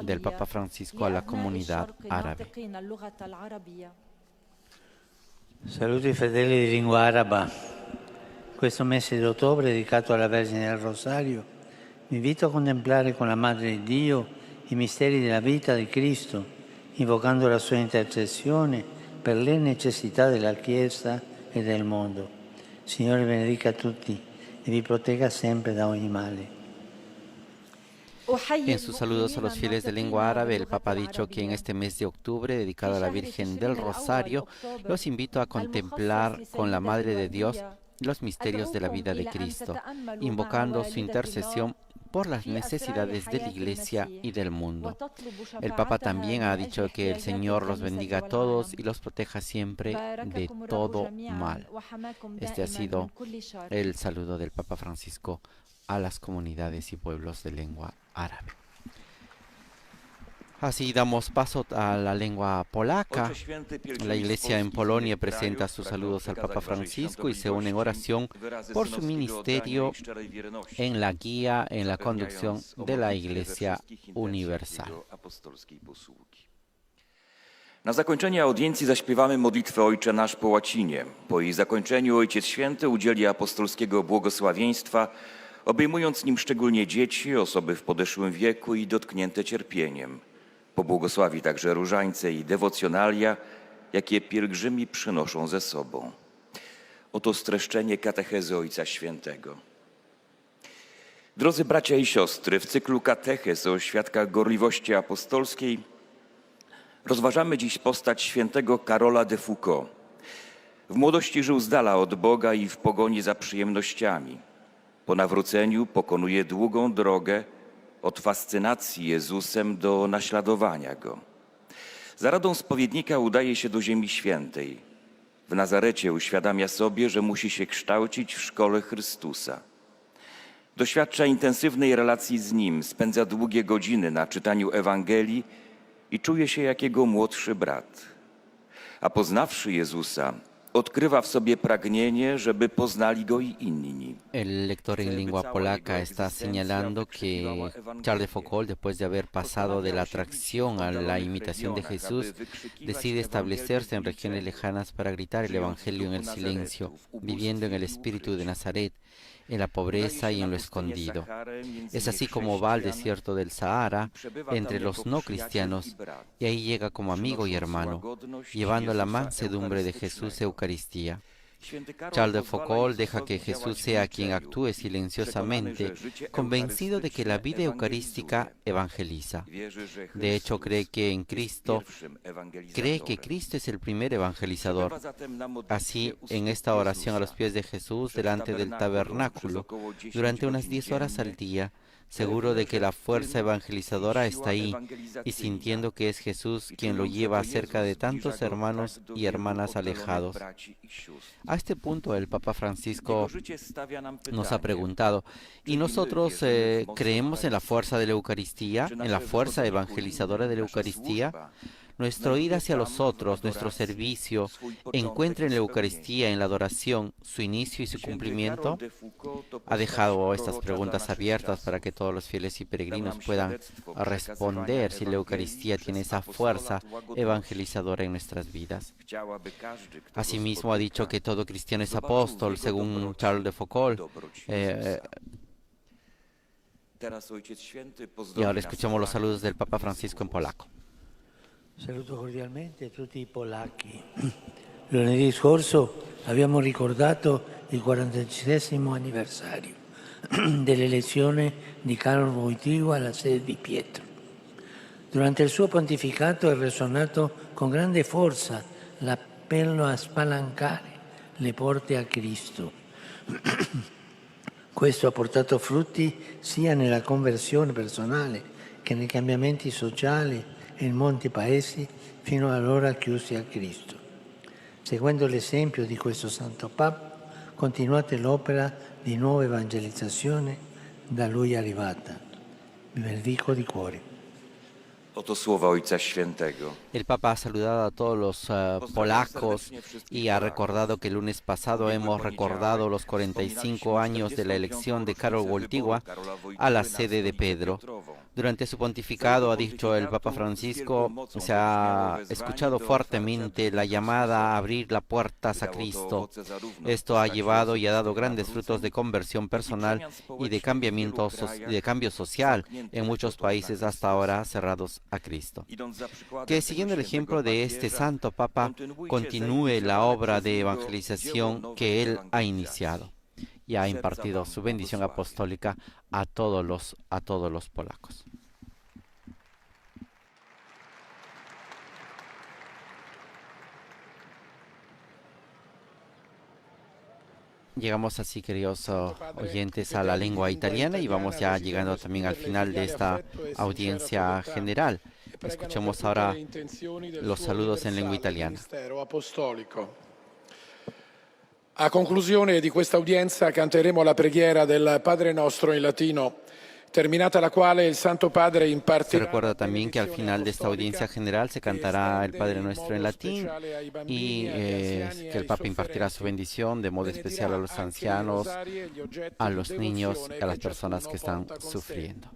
del Papa Francisco a la comunidad árabe. Saluti fedeli di lingua araba. Questo mese di ottobre dedicato alla Vergine del Rosario, vi invito a contemplare con la Madre di Dio i misteri della vita di Cristo, invocando la sua intercessione per le necessità della Chiesa e del mondo. Signore benedica tutti e vi protegga sempre da ogni male. En sus saludos a los fieles de lengua árabe, el Papa ha dicho que en este mes de octubre, dedicado a la Virgen del Rosario, los invito a contemplar con la Madre de Dios los misterios de la vida de Cristo, invocando su intercesión por las necesidades de la Iglesia y del mundo. El Papa también ha dicho que el Señor los bendiga a todos y los proteja siempre de todo mal. Este ha sido el saludo del Papa Francisco a las comunidades y pueblos de lengua árabe. Así damos paso a la lengua polaca. La Iglesia en Polonia presenta sus saludos al Papa Francisco y se une en oración por su ministerio en la guía, en la conducción de la Iglesia universal. Na zakończenie audiencji zaśpiewamy modlitwę Ojcze Nasz po łacinie. Po jej zakończeniu Ojciec Święty udzieli apostolskiego błogosławieństwa, obejmując nim szczególnie dzieci, osoby w podeszłym wieku i dotknięte cierpieniem. Pobłogosławi także różańce i dewocjonalia, jakie pielgrzymi przynoszą ze sobą. Oto streszczenie katechezy Ojca Świętego. Drodzy bracia i siostry, w cyklu katechez o świadkach gorliwości apostolskiej rozważamy dziś postać świętego Karola de Foucauld. W młodości żył z dala od Boga i w pogoni za przyjemnościami. Po nawróceniu pokonuje długą drogę od fascynacji Jezusem do naśladowania Go. Za radą spowiednika udaje się do Ziemi Świętej. W Nazarecie uświadamia sobie, że musi się kształcić w szkole Chrystusa. Doświadcza intensywnej relacji z Nim, spędza długie godziny na czytaniu Ewangelii i czuje się jak Jego młodszy brat. A poznawszy Jezusa, odkrywa w sobie pragnienie, żeby poznali go i inni. El lector en lengua polaca está señalando que Charles de Foucault, después de haber pasado de la atracción a la imitación de Jesús, decide establecerse en regiones lejanas para gritar el Evangelio en el silencio, viviendo en el espíritu de Nazaret, en la pobreza y en lo escondido. Es así como va al desierto del Sahara, entre los no cristianos, y ahí llega como amigo y hermano, llevando la mansedumbre de Jesús Eucaristía. Charles de Foucault deja que Jesús sea quien actúe silenciosamente, convencido de que la vida eucarística evangeliza. De hecho, cree que Cristo es el primer evangelizador. Así, en esta oración a los pies de Jesús, delante del tabernáculo, durante unas 10 horas al día, seguro de que la fuerza evangelizadora está ahí y sintiendo que es Jesús quien lo lleva cerca de tantos hermanos y hermanas alejados. A este punto el Papa Francisco nos ha preguntado, ¿y nosotros creemos en la fuerza de la Eucaristía, en la fuerza evangelizadora de la Eucaristía? Nuestro ir hacia los otros, nuestro servicio, encuentra en la Eucaristía, en la adoración, su inicio y su cumplimiento. Ha dejado estas preguntas abiertas para que todos los fieles y peregrinos puedan responder si la Eucaristía tiene esa fuerza evangelizadora en nuestras vidas. Asimismo ha dicho que todo cristiano es apóstol, según Charles de Foucault. Y ahora escuchamos los saludos del Papa Francisco en polaco. Saluto cordialmente tutti i polacchi. Lunedì scorso abbiamo ricordato il 46° anniversario dell'elezione di Karol Wojtyła alla sede di Pietro. Durante il suo pontificato è risuonato con grande forza l'appello a spalancare le porte a Cristo. Questo ha portato frutti sia nella conversione personale che nei cambiamenti sociali in molti paesi fino allora chiusi a Cristo. Seguendo l'esempio di questo Santo Papa, continuate l'opera di nuova evangelizzazione da lui arrivata. Vi benedico di cuore. Oto słowa Ojca Świętego. El Papa ha saludado a todos los polacos y ha recordado que el lunes pasado hemos recordado los 45 años de la elección de Karol Wojtyła a la sede de Pedro. Durante su pontificado, ha dicho el Papa Francisco, se ha escuchado fuertemente la llamada a abrir las puertas a Cristo. Esto ha llevado y ha dado grandes frutos de conversión personal y de cambio social en muchos países hasta ahora cerrados a Cristo. Que siguiendo el ejemplo de este Santo Papa, continúe la obra de evangelización que él ha iniciado y ha impartido su bendición apostólica a todos los polacos. Llegamos así, queridos oyentes, a la lengua italiana y vamos ya llegando también al final de esta audiencia general. Escuchemos ahora los saludos en lengua italiana. A conclusione di questa udienza canteremo la preghiera del Padre Nostro in latino, terminata la quale il Santo Padre Se impartirà. recuerda también que al final de esta audiencia general se cantará el Padre Nuestro en latín y que el Papa impartirá su bendición de modo especial a los ancianos, a los niños y a las personas que están sufriendo.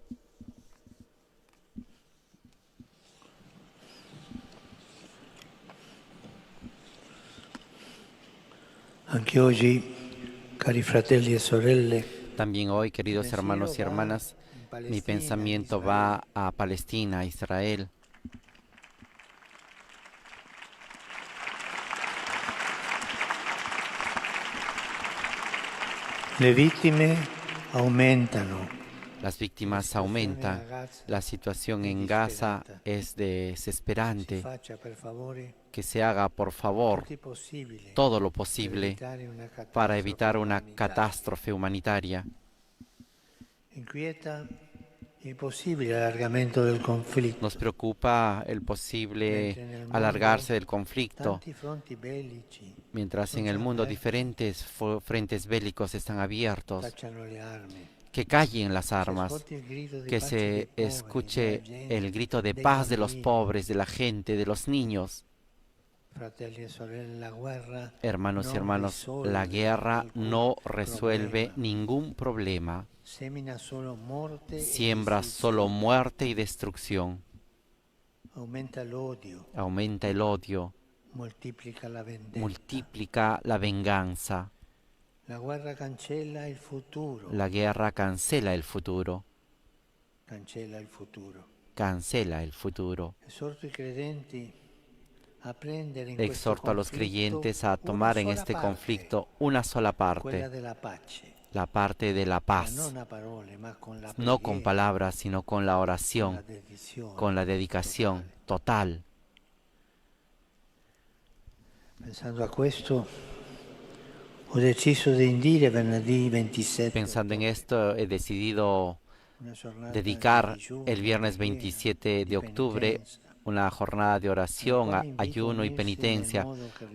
Anche oggi, cari fratelli e sorelle, También hoy, queridos hermanos y hermanas, mi pensamiento va a Palestina, a Israel. le vittime aumentano. Las víctimas aumentan, la situación en Gaza es desesperante. Faccia per favore Que se haga, por favor, possibile todo lo posible para evitar una catástrofe catástrofe humanitaria. Inquieta il possibile allargamento del conflitto. Nos preocupa el posible alargarse del conflicto, Tanti fronti bellici mientras en el mundo diferentes frentes bélicos están abiertos. cacciano le armi. Que callen las armas, Ascolti il grido di que pace se dei poveri, escuche della gente, el grito de dei paz de los bambini. pobres, de la gente, de los niños. Hermanos y hermanas, la guerra no resuelve ningún problema. Siembra solo muerte y destrucción. Aumenta el odio. Multiplica la venganza. La guerra cancela el futuro. Cancela el futuro. Exhorto a los creyentes a tomar en este conflicto una sola parte, la parte de la paz, no con palabras, sino con la oración, con la dedicación total. Pensando en esto, he decidido dedicar el viernes 27 de octubre una jornada de oración, ayuno y penitencia,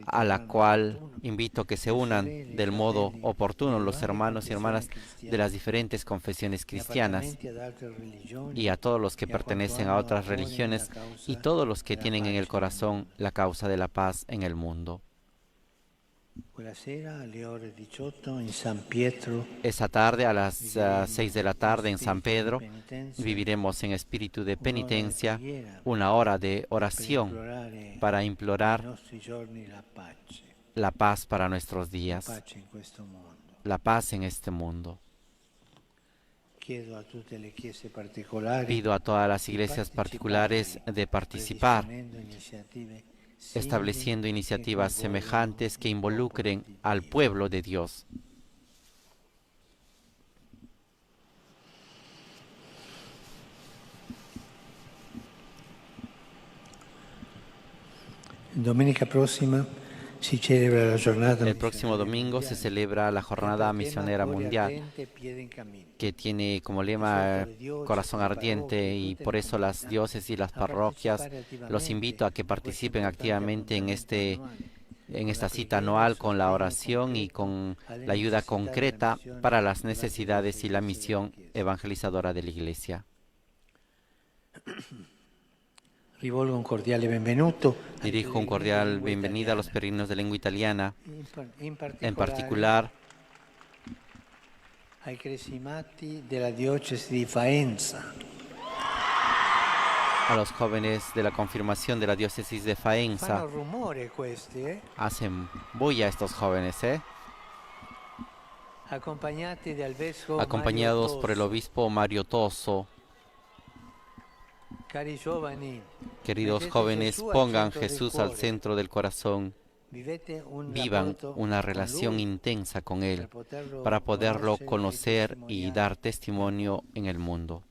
a la cual invito que se unan del modo oportuno los hermanos y hermanas de las diferentes confesiones cristianas y a todos los que pertenecen a otras religiones y todos los que tienen en el corazón la causa de la paz en el mundo. Esa tarde a las 6 de la tarde en San Pedro viviremos en espíritu de penitencia una hora de oración para implorar la paz para nuestros días, la paz en este mundo. Pido a todas las iglesias particulares de participar, estableciendo iniciativas semejantes que involucren al pueblo de Dios. El próximo domingo se celebra la Jornada Misionera Mundial, que tiene como lema Corazón Ardiente, y por eso las diócesis y las parroquias los invito a que participen activamente en esta cita anual con la oración y con la ayuda concreta para las necesidades y la misión evangelizadora de la Iglesia. Dirijo un cordial bienvenida a los peregrinos de lengua italiana, en particular ai cresimati della diocesi di Faenza, a los jóvenes de la confirmación de la diócesis de Faenza. Fanno rumore questi, Hacen bulla estos jóvenes, Accompagnati dal vescovo acompañados por el obispo Mario Toso. Cari giovani, Queridos jóvenes, pongan Jesús al centro del corazón. Vivan una relación intensa con Él para poderlo conocer y dar testimonio en el mundo.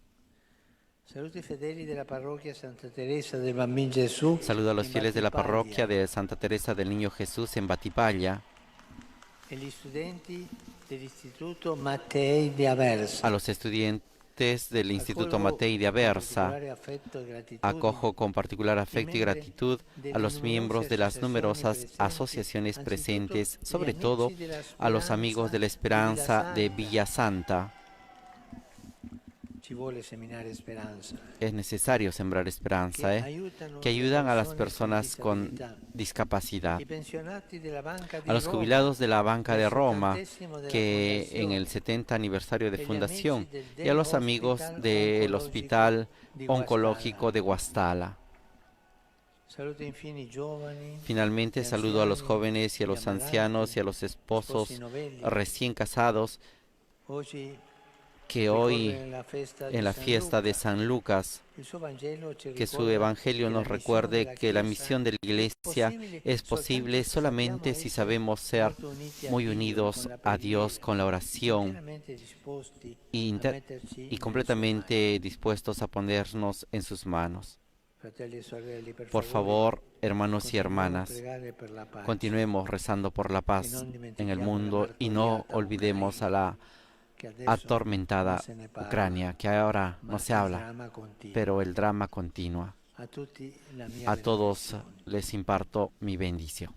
Saludo a los fieles de la parroquia de Santa Teresa del Niño Jesús en Battipaglia, a los estudiantes del Instituto Mattei de Aversa. Acojo con particular afecto y gratitud a los miembros de las numerosas asociaciones presentes, sobre todo a los amigos de la Esperanza de Villa Santa. Es necesario sembrar esperanza, que ayudan a las personas con discapacidad, a los jubilados de la Banca de Roma, que en el 70 aniversario de fundación, y a los amigos del Hospital Oncológico de Guastalla. Finalmente, saludo a los jóvenes y a los ancianos y a los esposos recién casados que hoy, en la fiesta de San Lucas, que su evangelio nos recuerde que la misión de la Iglesia es posible solamente si sabemos ser muy unidos a Dios con la oración y completamente dispuestos a ponernos en sus manos. Por favor, hermanos y hermanas, continuemos rezando por la paz en el mundo y no olvidemos a la atormentada Ucrania, que ahora no se habla, pero el drama continúa. A todos les imparto mi bendición.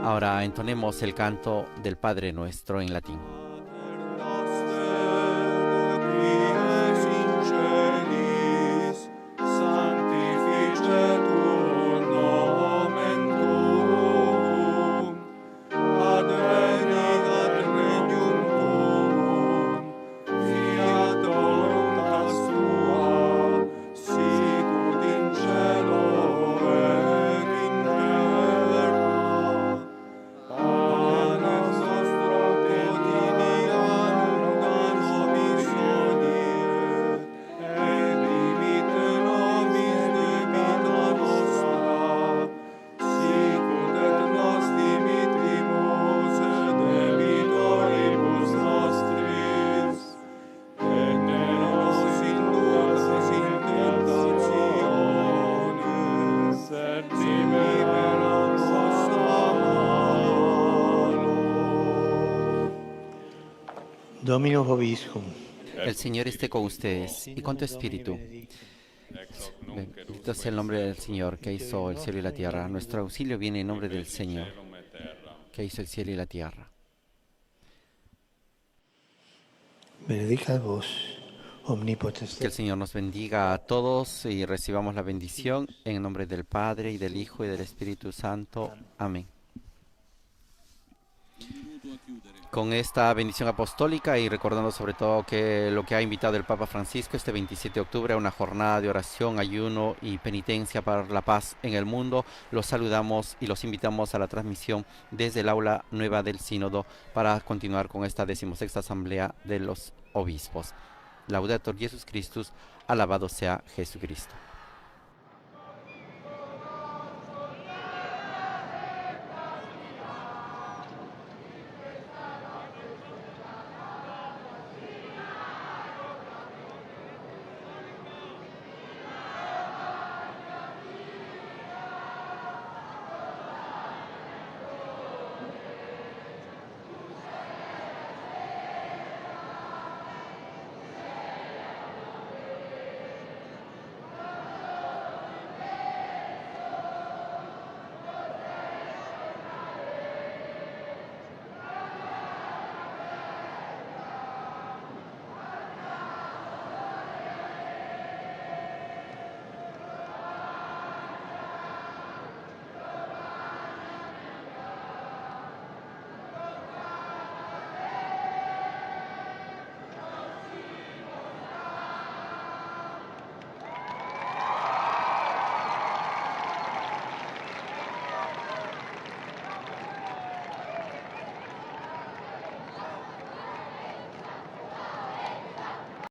Ahora entonemos el canto del Padre Nuestro en latín. Sanctificetur Dominus vobiscum. El Señor esté con ustedes y con tu espíritu. Bendito sea el nombre del Señor que hizo el cielo y la tierra. Nuestro auxilio viene en nombre del Señor que hizo el cielo y la tierra. Benedicat vos, omnipotens. Que el Señor nos bendiga a todos y recibamos la bendición en el nombre del Padre y del Hijo y del Espíritu Santo. Amén. Con esta bendición apostólica y recordando sobre todo que lo que ha invitado el Papa Francisco este 27 de octubre a una jornada de oración, ayuno y penitencia para la paz en el mundo, los saludamos y los invitamos a la transmisión desde el aula nueva del Sínodo para continuar con esta 16ª Asamblea de los Obispos. Laudetur Jesus Christus, alabado sea Jesucristo.